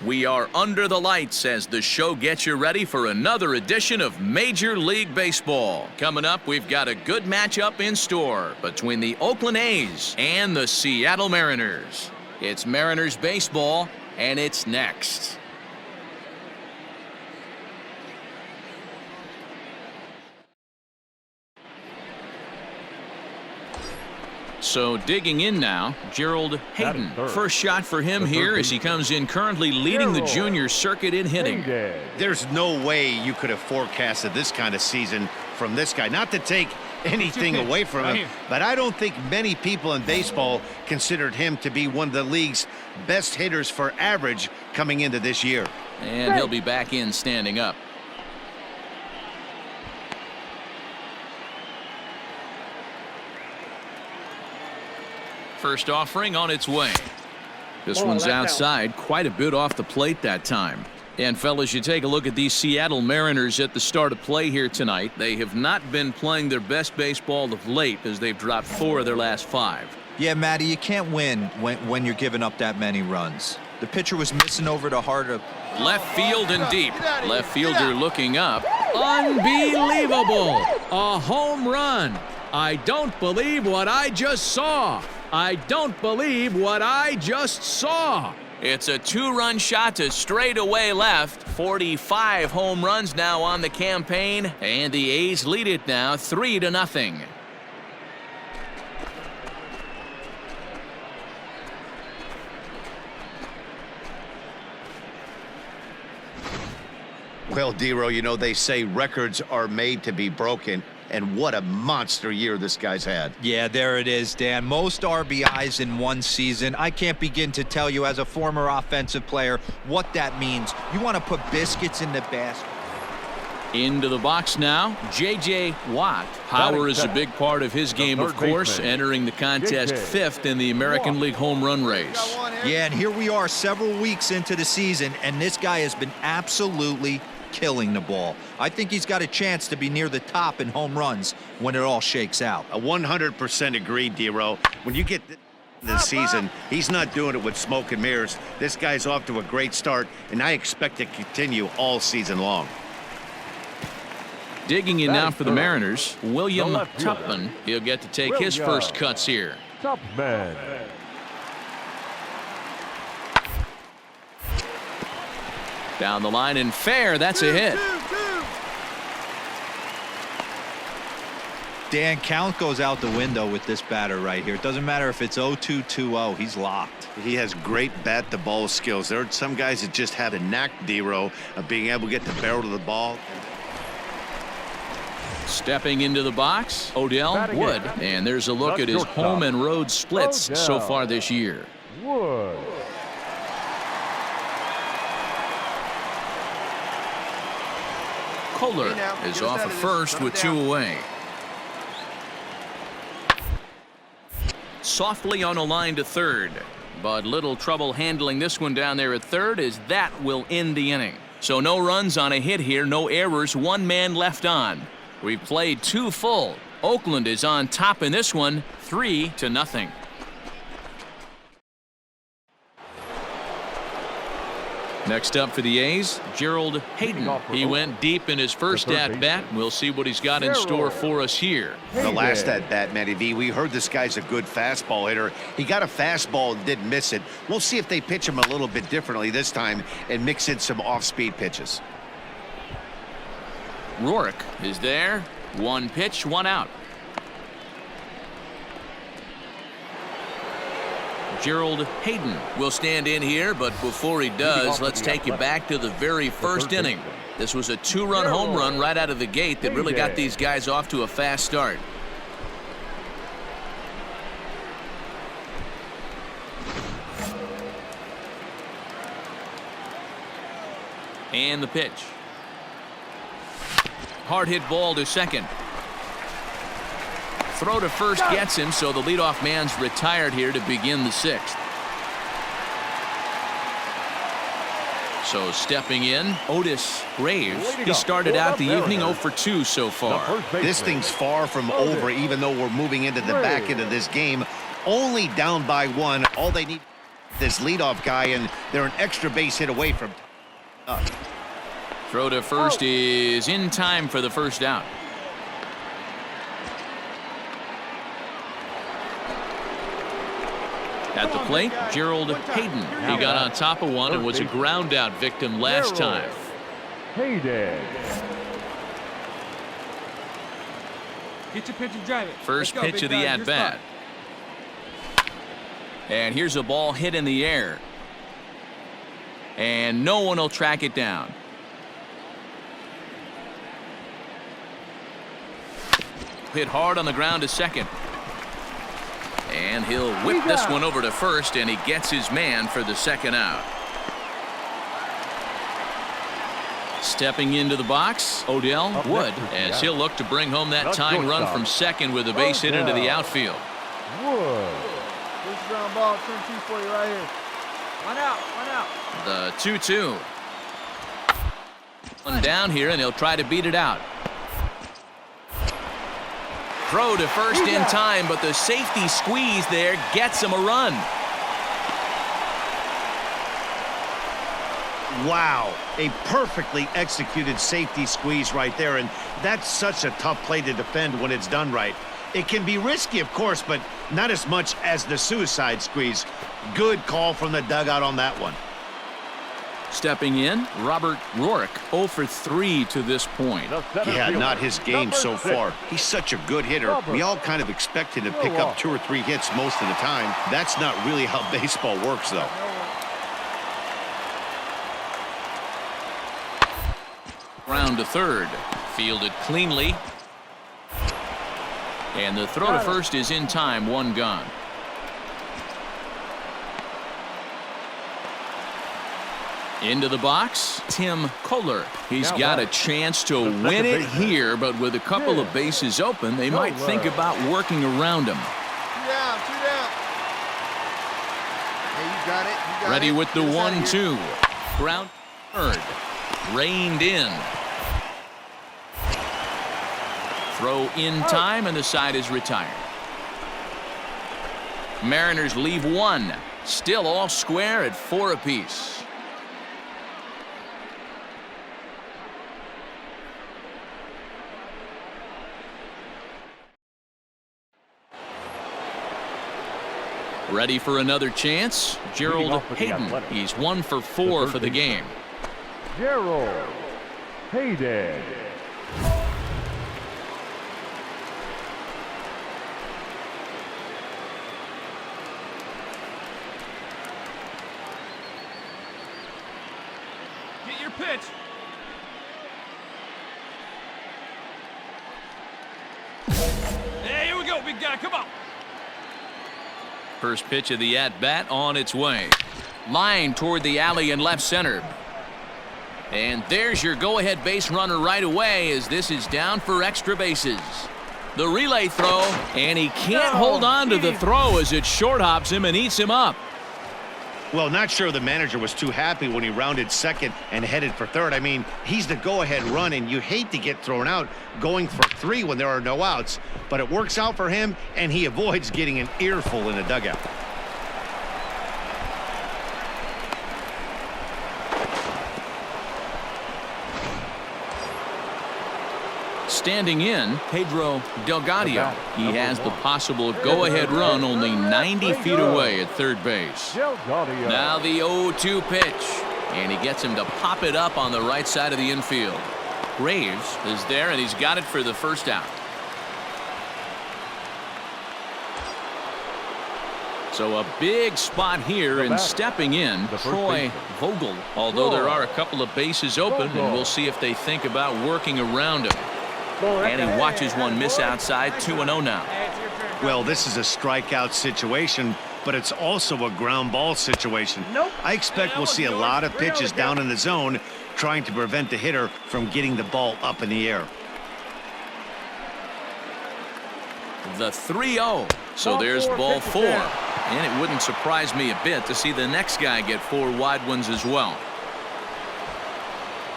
We are under the lights as the show gets you ready for another edition of Major League Baseball. Coming up, we've got a good matchup in store between the Oakland A's and the Seattle Mariners. It's Mariners baseball, and it's next. So digging in now, Gerald Hayden. First shot for him here as he comes in currently leading the junior circuit in hitting. There's no way you could have forecasted this kind of season from this guy. Not to take anything away from him, but I don't think many people in baseball considered him to be one of the league's best hitters for average coming into this year. And he'll be back in standing up. First offering on its way. This one's outside, quite a bit off the plate that time. And fellas, you take a look at these Seattle Mariners at the start of play here tonight. They have not been playing their best baseball of late as they've dropped 4 of their last 5. Yeah, Matty, you can't win when you're giving up that many runs. The pitcher was missing over the heart of left field and deep. Left fielder looking up. Unbelievable! A home run. I don't believe what I just saw. I don't believe what I just saw. It's a 2-run shot to straightaway left. 45 home runs now on the campaign, and the A's lead it now 3-0. Well, Dero, you know, they say records are made to be broken. And what a monster year this guy's had. Yeah, there it is, Dan. Most RBIs in one season. I can't begin to tell you as a former offensive player what that means. You want to put biscuits in the basket. Into the box now, J.J. Watt. Power is a big part of his game, of course, entering the contest 5th in the American League home run race. Yeah, and here we are several weeks into the season, and this guy has been absolutely killing the ball. I think he's got a chance to be near the top in home runs when it all shakes out. 100% agree, Dero. When you get this season, he's not doing it with smoke and mirrors. This guy's off to a great start, and I expect to continue all season long. Digging in now for the Mariners, William Tupman. He'll get to take his first cuts here. Tupman. Down the line and fair. That's a hit. Dan, count goes out the window with this batter right here. It doesn't matter if it's 0-2, 2-0. He's locked. He has great bat-to-ball skills. There are some guys that just have a knack, Dero, of being able to get the barrel of the ball. Stepping into the box, Odell Wood. And there's a look at his home and road splits so far this year. Wood. Kohler is off at first with 2 away. Softly on a line to third, but little trouble handling this one down there at third as that will end the inning. So no runs on a hit here, no errors, 1 man left on. We've played 2 full. Oakland is on top in this one, 3-0. Next up for the A's, Gerald Hayden. He went deep in his first at-bat. We'll see what he's got in store for us here. The last at-bat, Matty V, we heard this guy's a good fastball hitter. He got a fastball and didn't miss it. We'll see if they pitch him a little bit differently this time and mix in some off-speed pitches. Rourke is there. 1 pitch, 1 out. Gerald Hayden will stand in here, but before he does, let's take you back to the very first inning. This was a 2-run home run right out of the gate that really got these guys off to a fast start. And the pitch. Hard hit ball to second. Throw to first gets him, so the leadoff man's retired here to begin the 6th. So stepping in, Otis Graves. He started out the evening 0 for 2 so far. This thing's far from over, even though we're moving into the back end of this game. Only down by 1. All they need. this leadoff guy, and they're an extra base hit away from. Throw to first is in time for the first out. At the plate, Gerald Hayden. He got on top of one and was a ground out victim last time. Hayden. Get your pitch and drive it. First pitch of the at-bat. And here's a ball hit in the air. And no one will track it down. Hit hard on the ground to second. And he'll whip this one over to first, and he gets his man for the second out. Stepping into the box, Odell Wood, as he'll look to bring home that tying run from second with a base hit into the outfield. Wood. This ground ball, turn two for you right here. One out, one out. The 2-2. One down here, and he'll try to beat it out. Throw to first in time, but the safety squeeze there gets him a run. Wow, a perfectly executed safety squeeze right there, and that's such a tough play to defend when it's done right. It can be risky, of course, but not as much as the suicide squeeze. Good call from the dugout on that one. Stepping in, Robert Rourke, 0 for 3 to this point. Yeah, not his game so far. He's such a good hitter. We all kind of expect him to pick up 2 or 3 hits most of the time. That's not really how baseball works, though. Ground to third, fielded cleanly. And the throw to first is in time, one gone. Into the box, Tim Kohler. He's got a chance to win it here, but with a couple of bases open, they might think about working around him. 2 down, 2 down. Hey, you got it. You got Ready it. with the Get us out of here. 1-2. Ground third. Reined in. Throw in time, and the side is retired. Mariners leave 1. Still all square at 4 apiece. Ready for another chance? Gerald Hayden. He's 1 for 4 for the game. Gerald Hayden. Get your pitch. Hey, here we go, big guy. Come on. First pitch of the at-bat on its way. Line toward the alley in left center. And there's your go-ahead base runner right away as this is down for extra bases. The relay throw, and he can't hold on to the throw as it short hops him and eats him up. Well, not sure the manager was too happy when he rounded second and headed for third. I mean, he's the go-ahead run, and you hate to get thrown out going for 3 when there are no outs. But it works out for him, and he avoids getting an earful in the dugout. Standing in, Pedro Delgado. He has the possible go-ahead run only 90 feet away at third base. Now the 0-2 pitch, and he gets him to pop it up on the right side of the infield. Graves is there, and he's got it for the first out. So a big spot here, and stepping in, Troy Vogel. Although there are a couple of bases open, and we'll see if they think about working around him. And he watches one miss outside, 2-0 now. Well, this is a strikeout situation, but it's also a ground ball situation. I expect we'll see a lot of pitches down in the zone trying to prevent the hitter from getting the ball up in the air. The 3-0. So there's ball 4. And it wouldn't surprise me a bit to see the next guy get 4 wide ones as well.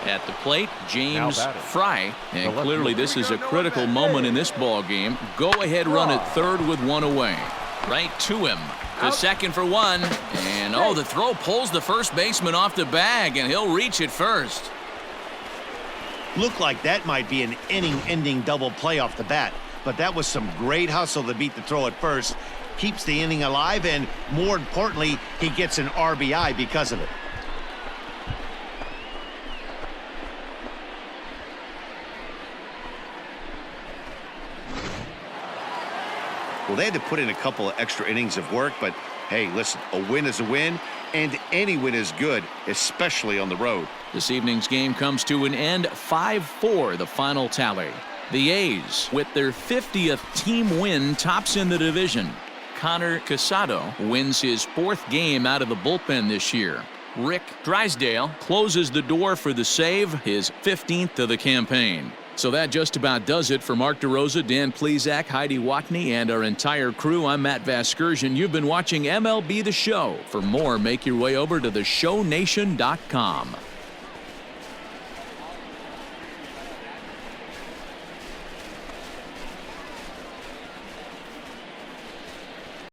At the plate, James Fry, and clearly this is a critical moment in this ball game. Go ahead run at third with 1 away. Right to him. To second for one. And, oh, the throw pulls the first baseman off the bag, and he'll reach it first. Looked like that might be an inning-ending double play off the bat. But that was some great hustle to beat the throw at first. Keeps the inning alive, and more importantly, he gets an RBI because of it. Well, they had to put in a couple of extra innings of work, but hey, listen, a win is a win, and any win is good, especially on the road. This evening's game comes to an end, 5-4, the final tally. The A's, with their 50th team win, tops in the division. Connor Casado wins his 4th game out of the bullpen this year. Rick Drysdale closes the door for the save, his 15th of the campaign. So that just about does it for Mark DeRosa, Dan Plesac, Heidi Watney, and our entire crew. I'm Matt Vasgersian. You've been watching MLB The Show. For more, make your way over to theshownation.com.